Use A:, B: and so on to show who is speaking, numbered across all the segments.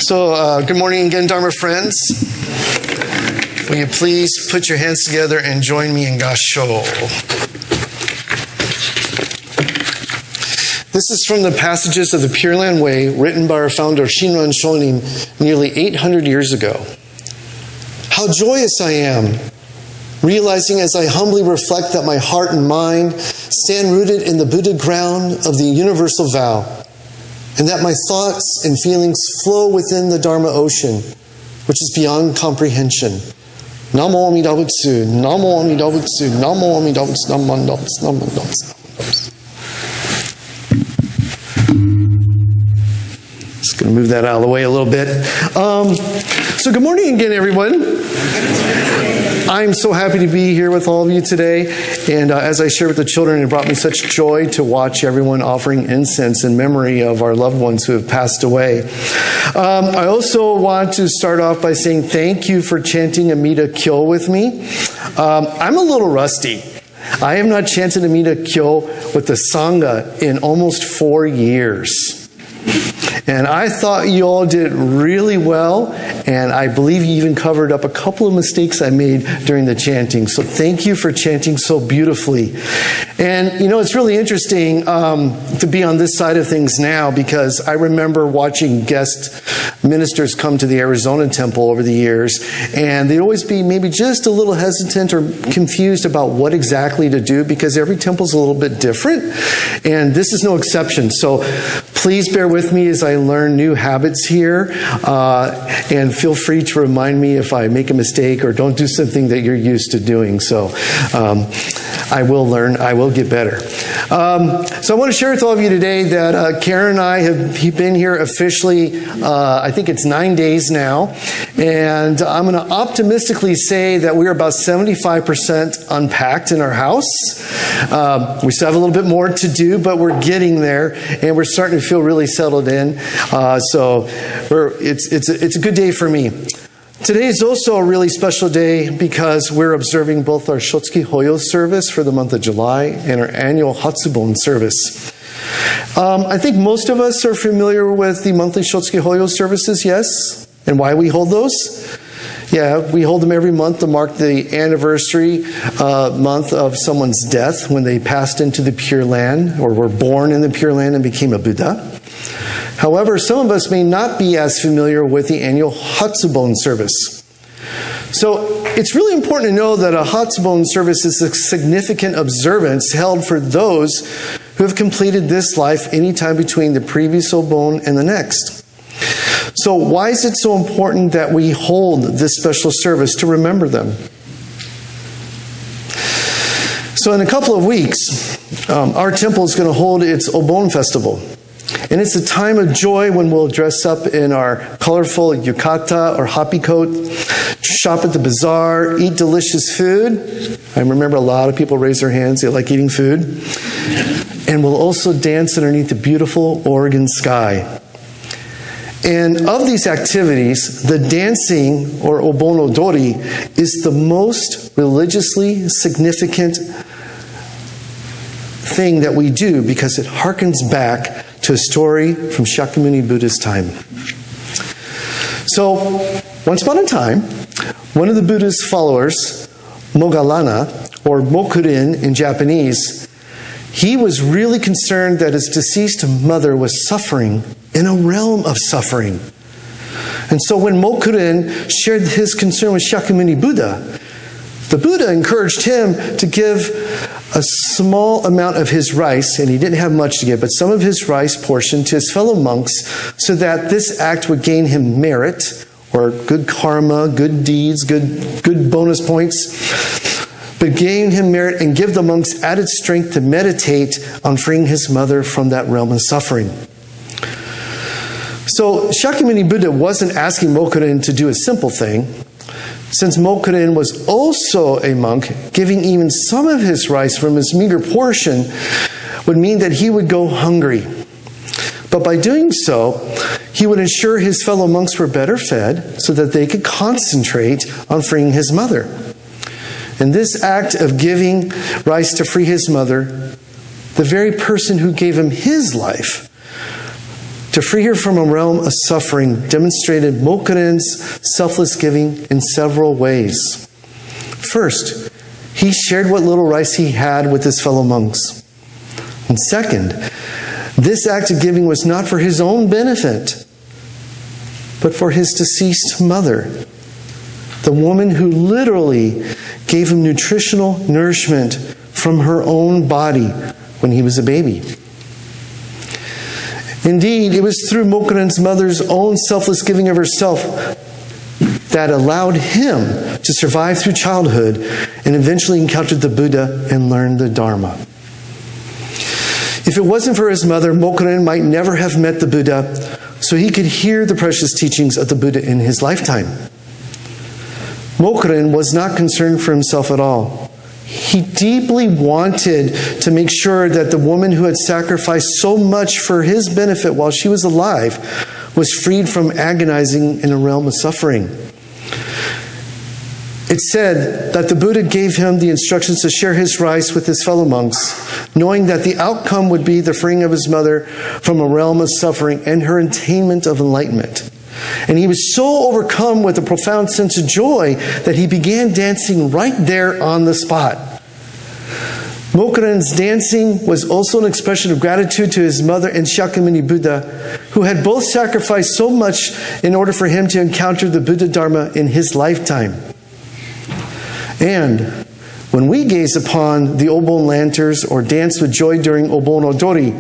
A: Good morning again, Dharma friends. Will you please put your hands together and join me in Gasho. This is from the Passages of the Pure Land Way, written by our founder Shinran Shonin nearly 800 years ago. How joyous I am, realizing as I humbly reflect that my heart and mind stand rooted in the Buddha ground of the universal vow, and that my thoughts and feelings flow within the Dharma ocean, which is beyond comprehension. Namo Amida Butsu, Namo Amida Butsu, Namo Amida Butsu, Namo Amida Butsu, Namo Amida Butsu. Just going to move that out of the way a little bit. So good morning again, everyone. I'm so happy to be here with all of you today. And as I shared with the children, it brought me such joy to watch everyone offering incense in memory of our loved ones who have passed away. I also want to start off by saying thank you for chanting Amida Kyo with me. I'm a little rusty. I have not chanted Amida Kyo with the Sangha in almost 4 years. And I thought you all did really well, and I believe you even covered up a couple of mistakes I made during the chanting. So thank you for chanting so beautifully. And, you know, it's really interesting to be on this side of things now, because I remember watching guest ministers come to the Arizona temple over the years, and they'd always be maybe just a little hesitant or confused about what exactly to do, because every temple's a little bit different, and this is no exception. So please bear with me as I learn new habits here, and feel free to remind me if I make a mistake or don't do something that you're used to doing. So I will learn, I will get better. So I want to share with all of you today that Karen and I have been here officially, I think it's 9 days now, and I'm going to optimistically say that we're about 75% unpacked in our house. We still have a little bit more to do, but we're getting there, and we're starting to feel really settled in. So it's a good day for me. Today is also a really special day because we're observing both our Shotsuki Hoyo service for the month of July and our annual Hatsubon service. I think most of us are familiar with the monthly Shotsuki Hoyo services, yes? And why we hold those? Yeah, we hold them every month to mark the anniversary month of someone's death when they passed into the Pure Land or were born in the Pure Land and became a Buddha. However, some of us may not be as familiar with the annual Hatsubon service. So it's really important to know that a Hatsubon service is a significant observance held for those who have completed this life anytime between the previous Obon and the next. So why is it so important that we hold this special service to remember them? So in a couple of weeks, our temple is going to hold its Obon festival. And it's a time of joy when we'll dress up in our colorful yukata or happy coat, shop at the bazaar, eat delicious food. I remember a lot of people raise their hands, they like eating food. And we'll also dance underneath the beautiful Oregon sky. And of these activities, the dancing, or obonodori, is the most religiously significant thing that we do because it harkens back to a story from Shakyamuni Buddha's time. So, once upon a time, one of the Buddha's followers, Moggallana, or Mokurin in Japanese, he was really concerned that his deceased mother was suffering in a realm of suffering. And so when Mokurin shared his concern with Shakyamuni Buddha, the Buddha encouraged him to give a small amount of his rice, and he didn't have much to give, but some of his rice portion to his fellow monks so that this act would gain him merit, or good karma, good deeds, good bonus points, but gain him merit and give the monks added strength to meditate on freeing his mother from that realm of suffering. So Shakyamuni Buddha wasn't asking Mokurin to do a simple thing. Since Mokurin was also a monk, giving even some of his rice from his meager portion would mean that he would go hungry. But by doing so, he would ensure his fellow monks were better fed so that they could concentrate on freeing his mother. And this act of giving rice to free his mother, the very person who gave him his life, to free her from a realm of suffering, demonstrated Mokuren's selfless giving in several ways. First, he shared what little rice he had with his fellow monks. And second, this act of giving was not for his own benefit, but for his deceased mother, the woman who literally gave him nutritional nourishment from her own body when he was a baby. Indeed, it was through Mokuren's mother's own selfless giving of herself that allowed him to survive through childhood and eventually encountered the Buddha and learned the Dharma. If it wasn't for his mother, Mokuren might never have met the Buddha, so he could hear the precious teachings of the Buddha in his lifetime. Mokuren was not concerned for himself at all. He deeply wanted to make sure that the woman who had sacrificed so much for his benefit while she was alive was freed from agonizing in a realm of suffering. It said that the Buddha gave him the instructions to share his rice with his fellow monks, knowing that the outcome would be the freeing of his mother from a realm of suffering and her attainment of enlightenment. And he was so overcome with a profound sense of joy that he began dancing right there on the spot. Mokuren's dancing was also an expression of gratitude to his mother and Shakyamuni Buddha, who had both sacrificed so much in order for him to encounter the Buddha Dharma in his lifetime. And when we gaze upon the Obon lanterns or dance with joy during Obon Odori,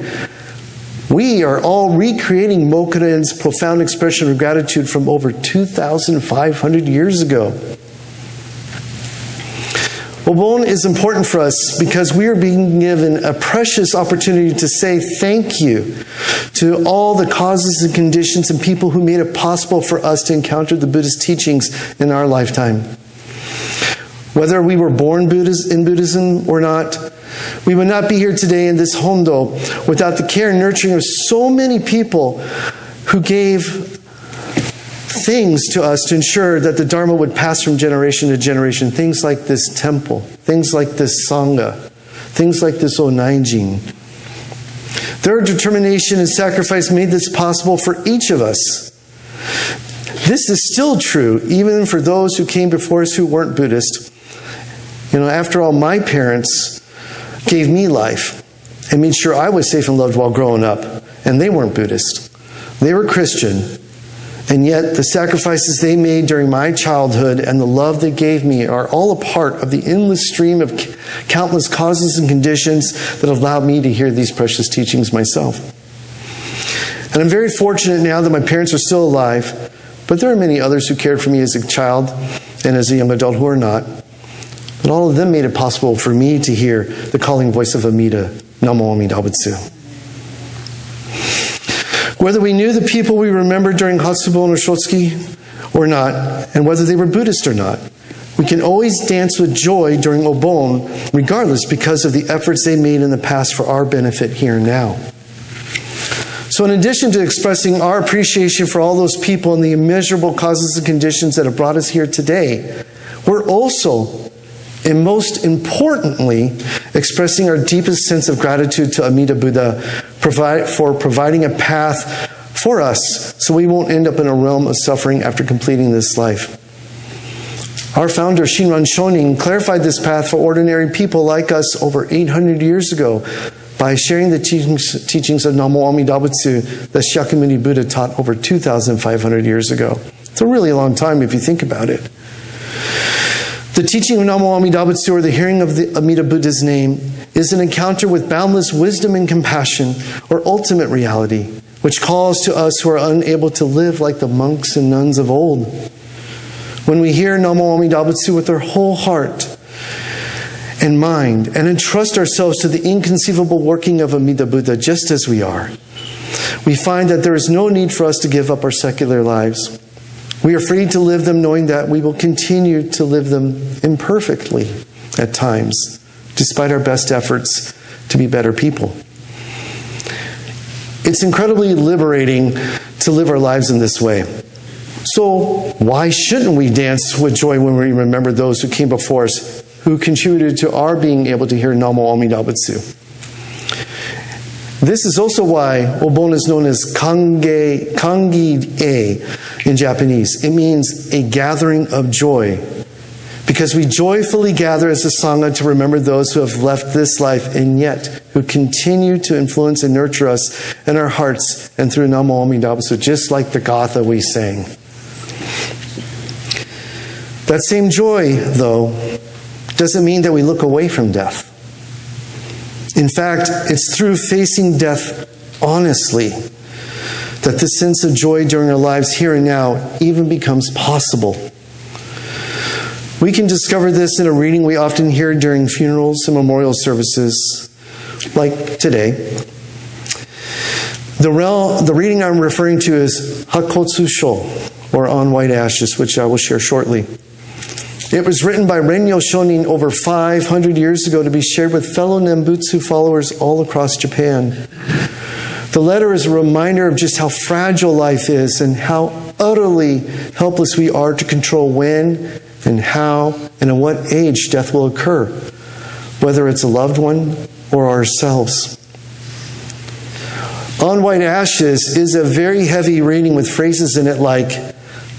A: we are all recreating Mokuren's profound expression of gratitude from over 2,500 years ago. Obon is important for us because we are being given a precious opportunity to say thank you to all the causes and conditions and people who made it possible for us to encounter the Buddhist teachings in our lifetime. Whether we were born in Buddhism or not, we would not be here today in this Hondo without the care and nurturing of so many people who gave things to us to ensure that the Dharma would pass from generation to generation. Things like this temple, things like this Sangha, things like this Onaijin. Their determination and sacrifice made this possible for each of us. This is still true even for those who came before us who weren't Buddhist. After all, my parents gave me life and made sure I was safe and loved while growing up. And they weren't Buddhist. They were Christian. And yet the sacrifices they made during my childhood and the love they gave me are all a part of the endless stream of countless causes and conditions that allowed me to hear these precious teachings myself. And I'm very fortunate now that my parents are still alive, but there are many others who cared for me as a child and as a young adult who are not. But all of them made it possible for me to hear the calling voice of Amida, Namo Amida Butsu. Whether we knew the people we remembered during Hatsubon or Shotsuki or not, and whether they were Buddhist or not, we can always dance with joy during Obon, regardless, because of the efforts they made in the past for our benefit here and now. So in addition to expressing our appreciation for all those people and the immeasurable causes and conditions that have brought us here today, we're also, and most importantly, expressing our deepest sense of gratitude to Amida Buddha for providing a path for us so we won't end up in a realm of suffering after completing this life. Our founder, Shinran Shonin, clarified this path for ordinary people like us over 800 years ago by sharing the teachings of Namo Amida Butsu that Shakyamuni Buddha taught over 2,500 years ago. It's a really long time if you think about it. The teaching of Namo Amida Butsu, or the hearing of the Amida Buddha's name, is an encounter with boundless wisdom and compassion, or ultimate reality, which calls to us who are unable to live like the monks and nuns of old. When we hear Namo Amida Butsu with our whole heart and mind, and entrust ourselves to the inconceivable working of Amida Buddha just as we are, we find that there is no need for us to give up our secular lives. We are free to live them knowing that we will continue to live them imperfectly at times, despite our best efforts to be better people. It's incredibly liberating to live our lives in this way. So why shouldn't we dance with joy when we remember those who came before us, who contributed to our being able to hear Namo Amida Butsu? This is also why Obon is known as Kangi-e in Japanese. It means a gathering of joy. Because we joyfully gather as a Sangha to remember those who have left this life and yet who continue to influence and nurture us in our hearts and through Namo Amida Butsu, just like the Gatha we sang. That same joy, though, doesn't mean that we look away from death. In fact, it's through facing death honestly that the sense of joy during our lives here and now even becomes possible. We can discover this in a reading we often hear during funerals and memorial services, like today. The reading I'm referring to is Hakotsu Sho, or On White Ashes, which I will share shortly. It was written by Renyo Shonin over 500 years ago to be shared with fellow Nembutsu followers all across Japan. The letter is a reminder of just how fragile life is and how utterly helpless we are to control when and how and at what age death will occur, whether it's a loved one or ourselves. On White Ashes is a very heavy reading with phrases in it like,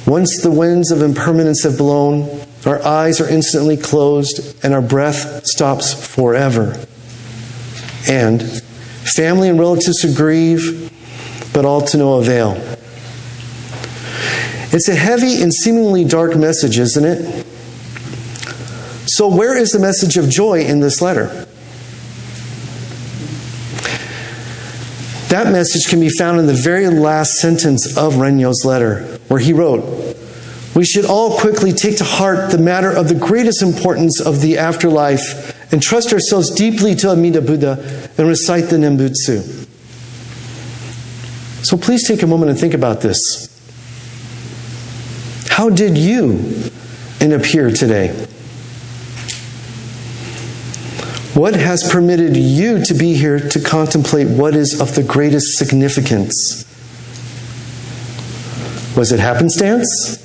A: once the winds of impermanence have blown, our eyes are instantly closed and our breath stops forever. And family and relatives who grieve, but all to no avail. It's a heavy and seemingly dark message, isn't it? So where is the message of joy in this letter? That message can be found in the very last sentence of Renyo's letter, where he wrote, "We should all quickly take to heart the matter of the greatest importance of the afterlife and trust ourselves deeply to Amida Buddha and recite the Nembutsu." So please take a moment and think about this. How did you end up here today? What has permitted you to be here to contemplate what is of the greatest significance? Was it happenstance?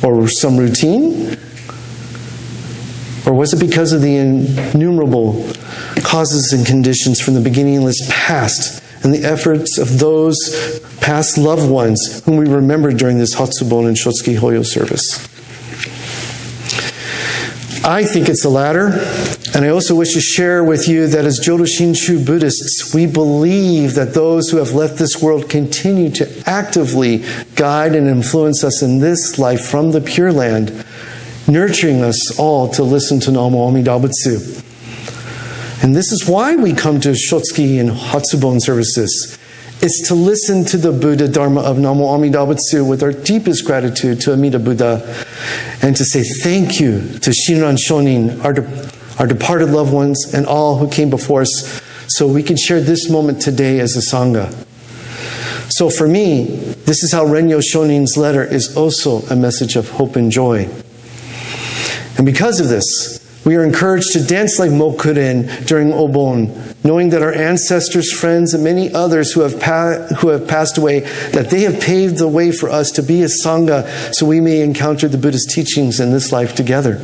A: Or some routine? Or was it because of the innumerable causes and conditions from the beginningless past and the efforts of those past loved ones whom we remember during this Hatsubon and Shotsuki Hoyo service? I think it's the latter, and I also wish to share with you that as Jodo Shinshu Buddhists, we believe that those who have left this world continue to actively guide and influence us in this life from the Pure Land, nurturing us all to listen to Namo Amida Butsu. And this is why we come to Shotsuki and Hatsubon services. It's to listen to the Buddha Dharma of Namo Amida Butsu with our deepest gratitude to Amida Buddha, and to say thank you to Shinran Shonin, our departed loved ones, and all who came before us, so we can share this moment today as a Sangha. So for me, this is how Renyo Shonin's letter is also a message of hope and joy. And because of this, we are encouraged to dance like Mokuren during Obon, knowing that our ancestors, friends, and many others who have passed away, that they have paved the way for us to be a Sangha so we may encounter the Buddhist teachings in this life together.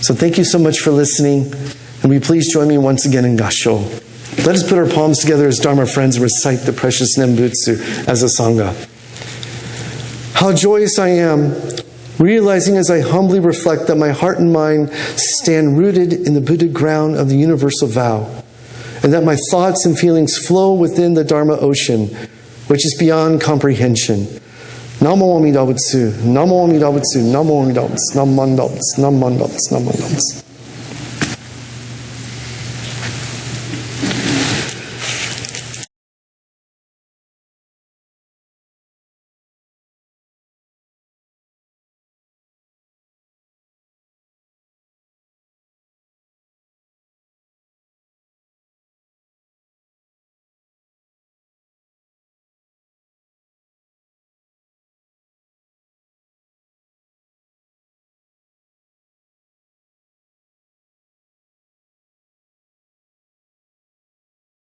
A: So thank you so much for listening, and will you please join me once again in Gasho. Let us put our palms together as Dharma friends and recite the precious Nembutsu as a Sangha. How joyous I am, realizing as I humbly reflect that my heart and mind stand rooted in the Buddha ground of the universal vow, and that my thoughts and feelings flow within the Dharma ocean, which is beyond comprehension. Namo Amida Butsu, Namo Amida Butsu, Namo Amida Butsu, Namo Amida Butsu, Namo Amida Butsu, Namo Amida Butsu.